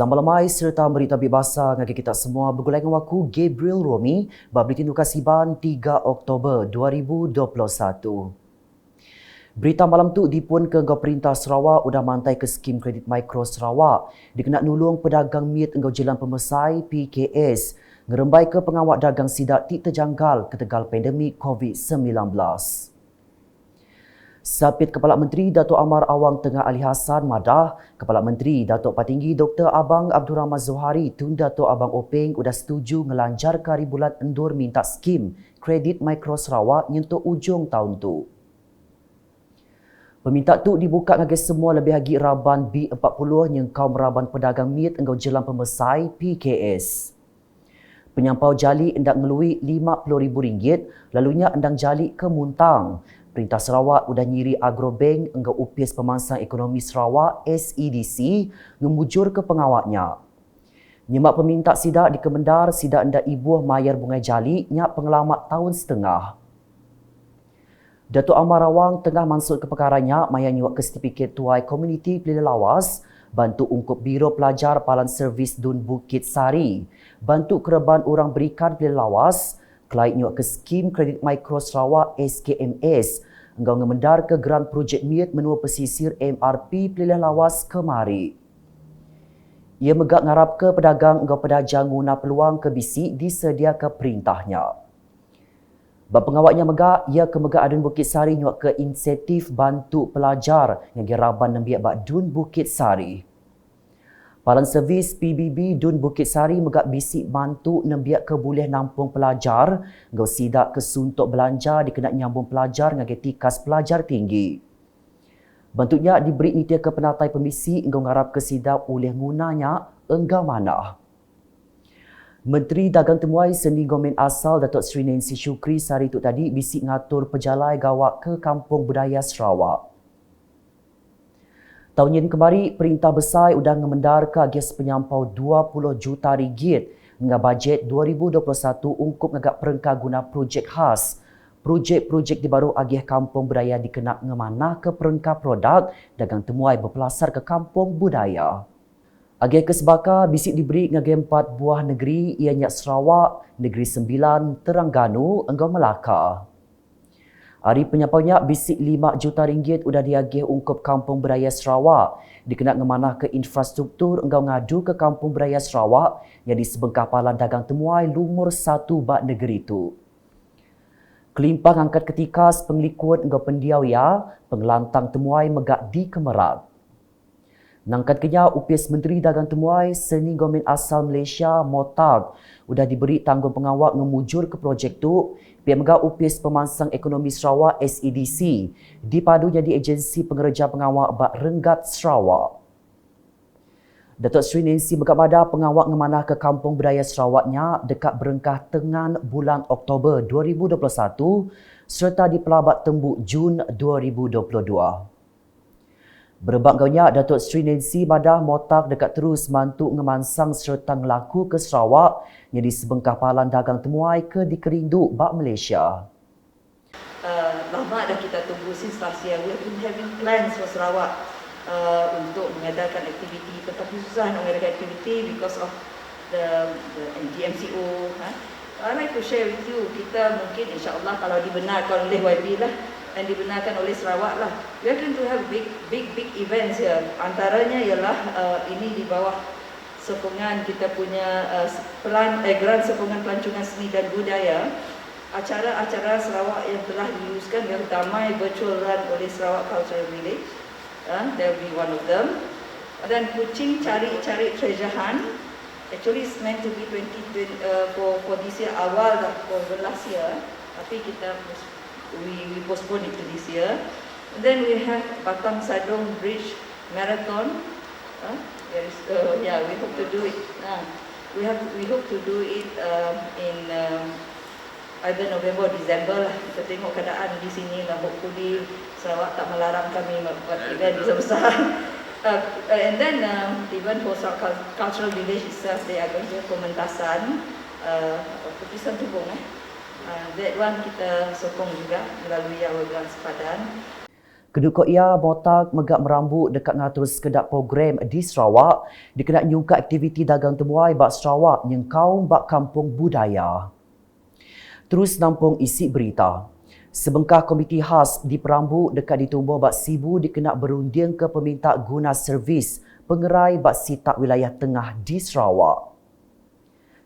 Selamat lemai serta berita bebasa ngagi kita semua bergulai dengan waku Gabriel Romi babli tindu kasiban 3 Oktober 2021. Berita malam tu dipun ke Perintah Sarawak udah mantai ke skim kredit mikro Sarawak dikena nulung pedagang miet engau jelan pemesai PKS ngerembai ke pengawal dagang sidak ti terjanggal ketegal pandemik COVID-19. Sapit Kepala Menteri Datuk Amar Awang Tengah Ali Hassan madah, Kepala Menteri Datuk Patinggi Dr. Abang Abdul Rahman Zohari tun Datuk Abang Openg udah setuju ngelanjar kari bulan endur minta skim kredit mikro Sarawak nyentuh ujung tahun tu. Peminta tu dibuka ngagi semua lebih lagi Raban B40 yang kaum Raban Pedagang Miet engau jelang pemesai PKS. Penyampau jali hendak ngelui RM50,000, lalunya endang jali ke Muntang. Perintah Sarawak udah nyiri Agrobank engau upis pemansang ekonomi Sarawak SEDC ngemujur ke pengawaknya. Nyemak peminta sidak di Kemendar sidak hendak ibuh mayar bunga jali nyak pengelamat tahun setengah. Datuk Amar Awang tengah mansut ke perkaranya maya nyiwak ke sertifikat tuai komuniti Pelila Lawas, bantu ungkup Biro Pelajar Palan Servis Dun Bukit Sari, bantu kereban orang berikan Pelila Lawas, kelait nyiwak ke skim kredit mikro Sarawak SKMS, engkau ngemendar ke Grand Projek Miet menua pesisir MRP Pelila Lawas kemari. Ia megak ngarap ke pedagang engkau pedajang guna peluang ke bisik disedia ke perintahnya. Bab pengawaknya megak, ia ke megak Adun Bukit Sari nyuak ke insentif bantu pelajar yang geraban nembiak bak Dun Bukit Sari. Palan Servis PBB Dun Bukit Sari megak bisik bantu nembiak ke boleh nampung pelajar, ngau sidak ke suntuk belanja dikena nyambung pelajar ngagi tikas pelajar tinggi. Bantunya diberi nitia ke penatai pemisi ngau ngarap ke sidak oleh ngunanya enggau mana. Menteri Dagang Temuai Seni Gomen Asal Datuk Seri Nancy Shukri sehari itu tadi bisik ngatur pejalai gawak ke Kampung Budaya Sarawak. Tahun yang kemari, Perintah Besar udah ngemendar ke agis penyampau RM20 juta dengan bajet 2021 ungkup ngagak perengkah guna projek khas. Projek-projek di baru agih Kampung Budaya dikenak ngemanah ke perengkah produk dagang temuai berpelasar ke Kampung Budaya. Agih kesebaka bisik diberi ngagi 4 buah negeri ianya Sarawak, Negeri Sembilan, Terengganu, engkau Melaka. Hari penyampaunya bisik RM5 juta udah diagih ungkup Kampung Budaya Sarawak. Dikenak ngemanah ke infrastruktur engkau ngadu ke Kampung Budaya Sarawak yang di sebengkah palan dagang temuai lumur 1 bak negeri itu. Kelimpang angkat ketikas penglikut engkau pendiau ya, pengelantang temuai megak di Kemerat. Nangkat kenya upis Menteri Dagang Temuai Seni Gomen Asal Malaysia Motag udah diberi tanggung pengawal ngemujur ke projek tu pihak megak upis pemansang ekonomi Sarawak SEDC dipadu jadi agensi pengerja pengawal bak Renggat Sarawak. Datuk Seri Nancy megak pada pengawal ngemanah ke Kampung Budaya Sarawaknya dekat berengkah tengan bulan Oktober 2021 serta di pelabat tembuk Jun 2022. Berebak gaunya, Datuk Seri Nancy Badah Motak dekat terus mantuk ngemansang serta ngelaku ke Sarawak yang di sebengkah palan dagang temuai ke dikerindu bak Malaysia. Lama dah kita tunggu since last year. We have been having plans for Sarawak untuk mengadakan aktiviti, tetapi susah nak mengadakan aktiviti because of the DMCO. I'd like to share with you, kita mungkin insyaAllah kalau dibenarkan oleh YB lah, dan dibenarkan oleh Sarawak lah. We are going to have big events here. Antaranya ialah ini di bawah sokongan kita punya Grand Sokongan Pelancongan Seni dan Budaya. Acara-acara Sarawak yang telah diluluskan yang Damai Virtual Run oleh Sarawak Cultural Village. There will be one of them. Dan Kuching Cari Treasure Hunt. Actually it's meant to be 2020 for this year awal dah for last year. Tapi kita we postpone it to this year. And then we have Batang Sadong Bridge Marathon. We hope to do it. We hope to do it in either November or December lah. Kita tengok keadaan di sini lah. Hopefully Sarawak tak melarang kami buat event besar-besar. And then even for Cultural Village itself, they are going to have pementasan lukisan tubung. That one kita sokong juga melalui Our Grand Sepadan. Kedua ia motak megak merambut dekat ngatur sekedap program di Sarawak dikena nyungka aktiviti dagang temuai bak Sarawak yang kaum bak kampung budaya. Terus nampung isi berita. Sebengkah komiti khas di Perambu dekat ditumbuh bak Sibu dikena berunding ke peminta guna servis pengerai bak sitak wilayah tengah di Sarawak.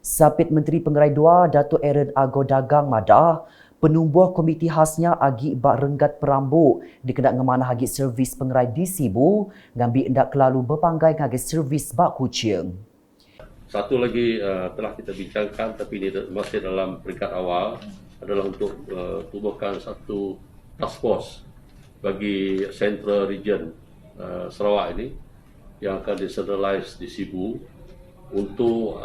Sapit Menteri Pengerai 2 Datuk Aaron Ago Dagang Madah, penumbuh komiti khasnya agi bak Renggat Perambu dikena ngemanah agi servis pengerai di Sibu ngambil ndak kelalu berpanggai ngagi servis bak Kuching. Satu lagi telah kita bincangkan tapi ini masih dalam peringkat awal adalah untuk tubuhkan satu task force bagi Central Region Sarawak ini yang akan decentralize di Sibu untuk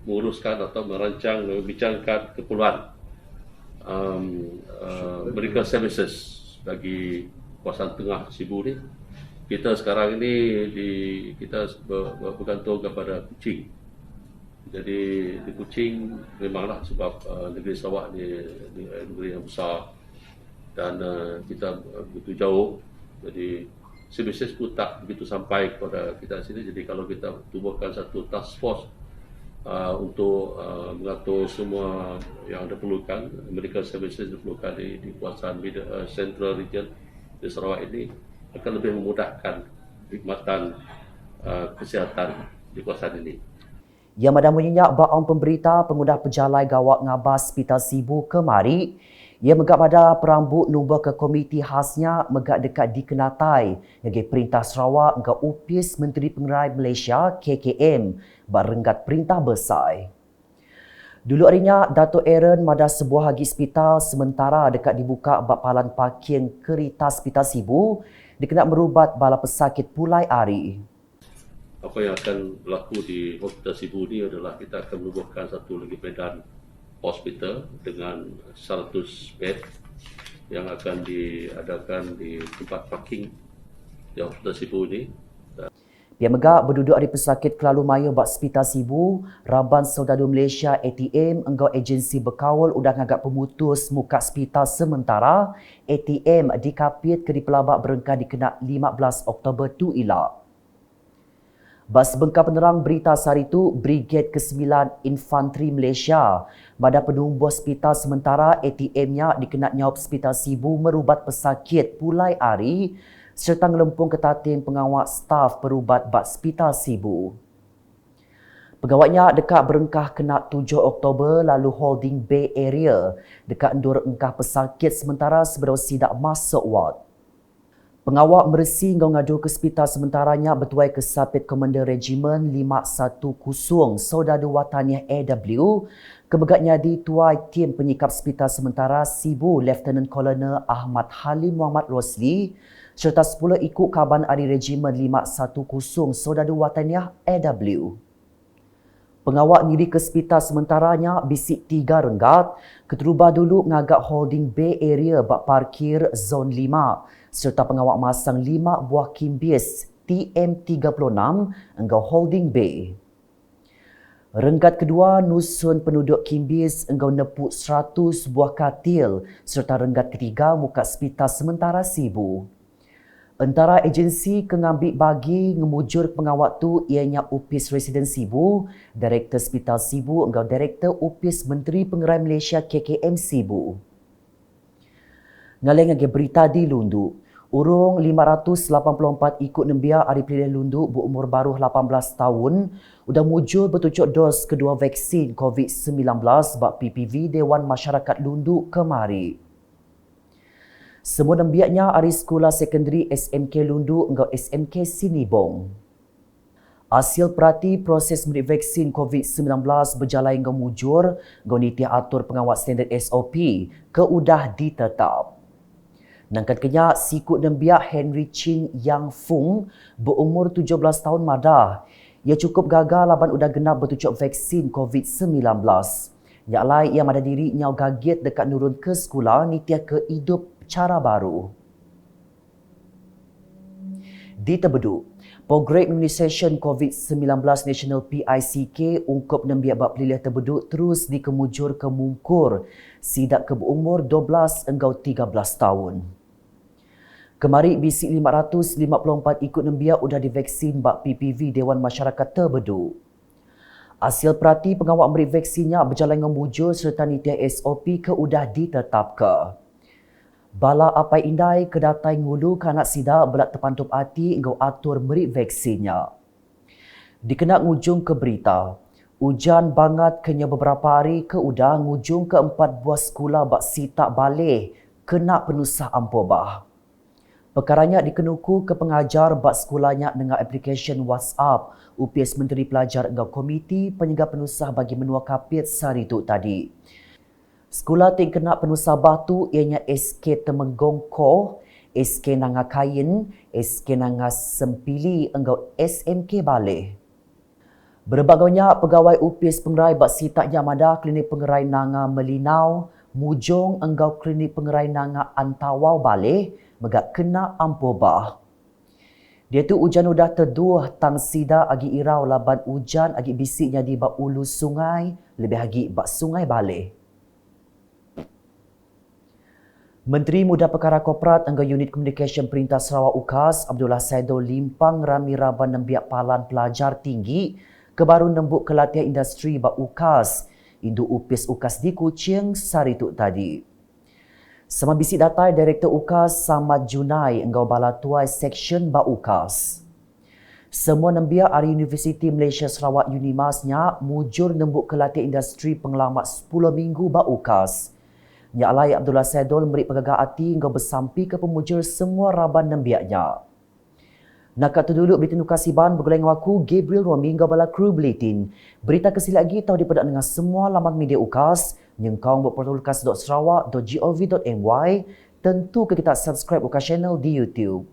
menguruskan atau merancang dan membincangkan keperluan medical services bagi kawasan tengah Sibu ni. Kita sekarang ini kita bergantung kepada Kuching. Jadi di Kuching memanglah sebab negeri Sarawak ni negeri yang besar dan kita begitu jauh. Jadi services pun tak begitu sampai kepada kita sini. Jadi kalau kita tubuhkan satu task force untuk mengatur semua yang diperlukan, medical services diperlukan di kawasan Central Region di Sarawak ini, akan lebih memudahkan khidmatan kesihatan di kawasan ini. Yang madah menyenyak baang pemberita pengudah pejalai gawak ngabas Hospital Sibu kemari, ia megak pada Perambu numbah ke komiti khasnya megak dekat dikenatai bagi Perintah Sarawak ke Upis Menteri Pengerai Malaysia KKM barenggat perintah besar. Dulu harinya Datuk Aaron madah sebuah hagi hospital sementara dekat dibuka bak palan parking kereta Hospital Sibu dikena merubat bala pesakit pulai hari. Apa yang akan berlaku di Hospital Sibu ni adalah kita akan menubuhkan satu lagi medan hospital dengan 100 bed yang akan diadakan di tempat parking di Hospital Sibu ni. Pihak megak berduduk hari pesakit kelalu maya bak Hospital Sibu, Raban Saudara Malaysia ATM enggau agensi berkawal udah ngagak pemutus muka hospital sementara ATM dikapit ke di pelabak berengkah dikena 15 Oktober tu ilak. Bas bengkar penerang berita sehari itu, Brigade ke-9 Infanteri Malaysia pada penumbuh hospital sementara ATM-nya dikena nyawab Hospital Sibu merubat pesakit pulai hari serta ngelempung ketatim pengawal staf perubat bak Hospital Sibu. Pegawainya dekat berengkah kena 7 Oktober lalu holding Bay Area dekat endur engkah pesakit sementara sebelum sidak masuk ward. Pengawal meresi ngadu ke hospital sementaranya bertuai ke Sapit Komander Regimen 510 Saudara Wataniah AW kemegatnya dituai tim penyikap hospital sementara Sibu Lieutenant Colonel Ahmad Halim Muhammad Rosli serta 10 ikut Kaban Ari Regimen 510 Saudara Wataniah AW. Pengawal ngiri ke hospital sementaranya bisik 3 renggat keterubah dulu ngagak holding Bay Area bak parkir zon 5 serta pengawal masang 5 buah kimbis TM36 enggau holding bay. Renggat kedua nusun penduduk kimbis enggau nepuk 100 buah katil serta renggat ketiga muka hospital sementara Sibu. Antara agensi kengambil bagi ngemujur pengawal tu ianya Upis Residen Sibu, Direktur Hospital Sibu enggau Direktur Upis Menteri Pengerai Malaysia KKM Sibu. Ngaleng agi berita di Lundu. Urung 584 ikut nembia hari pilih Lundu berumur baru 18 tahun udah mujur bertujuk dos kedua vaksin COVID-19 bak PPV Dewan Masyarakat Lundu kemari. Semua nembiaknya hari sekolah sekondari SMK Lundu enggau SMK Sinibong. Hasil perhati proses memberi vaksin COVID-19 berjalan hingga mujur enggau niti atur pengawal standard SOP keudah ditetap. Nangkat kenya sikut nembiak Henry Chin Yang Fung berumur 17 tahun madah. Ia cukup gagal laban udah genap bertujuk vaksin COVID-19. Yang lain ia madah diri nyau gaget dekat nurun ke sekolah nitia ke hidup cara baru. Di Tebedu, Program Immunisation COVID-19 National PICK ungkup nembiak bak pelilih Tebedu terus dikemujur ke Mungkur sidak ke berumur 12 enggau 13 tahun. Kemari bisi 554 ikut nembiak udah divaksin bak PPV Dewan Masyarakat Terbedu. Hasil perhati pengawal memberi vaksinnya berjalan dengan mujur serta nitian SOP ke udah ditetapkan. Bala apai indai kedatai ngulu kanak sida belak terpantup hati engkau atur beri vaksinnya. Dikenak ngujung ke berita, hujan bangat kena beberapa hari ke udah ngujung ke 4 buah sekolah bak sitak balik kena penusah ampobah. Perkaranya dikenuku ke pengajar bak sekolahnya dengan aplikasi WhatsApp UPS Menteri Pelajar engkau Komiti Penyegah Penusah bagi menua kapit sehari itu tadi. Sekolah yang kena penusah batu ianya SK Temenggong Ko, SK Nanga Kain, SK Nanga Sempili engkau SMK Baleh. Berbagainya pegawai UPS Pengerai bak sitak Yamada Klinik Pengerai Nanga Melinau, Mujong engkau Klinik Pengerai Nanga Antawau Baleh, megak kena ampobah. Dia tu hujan udah terduh tang sida agi irau laban hujan agi bisiknya di bak ulu sungai, lebih agi bak sungai Baleh. Menteri Muda Perkara Korporat engkau Unit Komunikasi Perintah Sarawak UKAS Abdullah Saidul limpang rami raban nembiak palan pelajar tinggi kebaru nembuk ke latihan industri bak UKAS, Indu UPS UKAS di Kuching sehari itu tadi. Sama bisik datai Direktur UKAS Samad Junai engkau bala tuai Seksyen bak UKAS. Semua nembiak dari Universiti Malaysia Sarawak Unimasnya mujur nembuk ke latihan industri pengelamat 10 minggu bak UKAS. Nya Alai Abdullah Saidul memberi pegagah hati engkau bersampi ke pemujur semua raban nembiaknya. Nak kat dulu berita nukasiban bergulai dengan aku Gabriel Romi engkau bala kru bulletin. Berita kesini lagi tahu dipedak dengan semua laman media UKAS. Nyengkau buat portal ukas.sarawak.gov.my. Tentu ke kita subscribe UKAS channel di YouTube.